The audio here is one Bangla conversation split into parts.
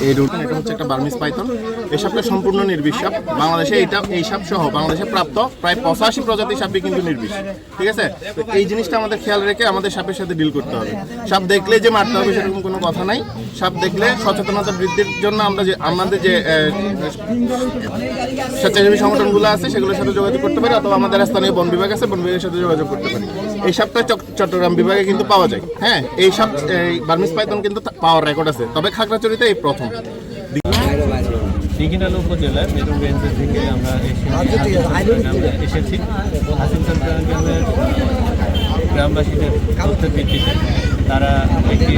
এই রুট এটা হচ্ছে একটা বার্মিজ পাইথন। এই সাপটা সম্পূর্ণ নির্বিষ সাপ। বাংলাদেশে এই সাপ সহ বাংলাদেশে প্রাপ্ত প্রায় 85 প্রজাতির সাপই কিন্তু নির্বিষ। ঠিক আছে, তো এই জিনিসটা আমাদের খেয়াল রেখে আমাদের সাপের সাথে ডিল করতে হবে। সাপ দেখলে যে মারতে হবে সেরকম কোনো কথা নাই। সাপ দেখলে সচেতনতা বৃদ্ধির জন্য আমাদের যে স্বেচ্ছাসেবী সংগঠনগুলো আছে সেগুলোর সাথে যোগাযোগ করতে পারি, অথবা আমাদের স্থানীয় বন বিভাগ আছে, বন বিভাগের সাথে যোগাযোগ করতে পারি। এই সাপটা চট্টগ্রাম বিভাগে কিন্তু পাওয়া যায়। হ্যাঁ, এই সাপ বার্মিজ পাইথন কিন্তু পাওয়ার রেকর্ড আছে, তবে খাগড়াছড়িতে এই প্রথম। দীঘিনালা উপজেলায় মেরুন রেঞ্জের থেকে আমরা এসেছি হাসিমসান গ্রামের গ্রামবাসীদের তথ্যের ভিত্তিতে তারা একটি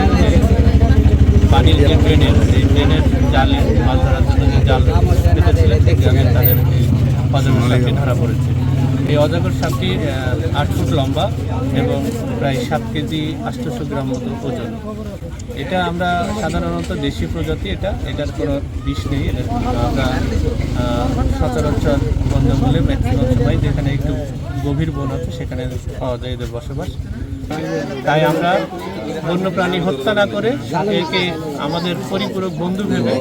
পানির যে ড্রেনের জালে মাছ ধরার জন্য যে জাল পেতেছিলেন গ্রামের তাদের অজগর সাপটি ধরা পড়েছে। এই অজগর সাপটি 8 ফুট লম্বা এবং প্রায় 7 কেজি 800 গ্রাম মতো ওজন। এটা আমরা সাধারণত দেশি প্রজাতি, এটার কোনো বিষ নেই। আমরা সচরাচর বন জঙ্গলে ম্যাক্সিমাম সময় যেখানে একটু গভীর বন আছে সেখানে পাওয়া যায় এদের বসবাস। তাই আমরা বন্যপ্রাণী হত্যা না করে একে আমাদের পরিপূরক বন্ধু ভেবে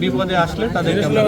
বিপদে আসলে তাদেরকে আমরা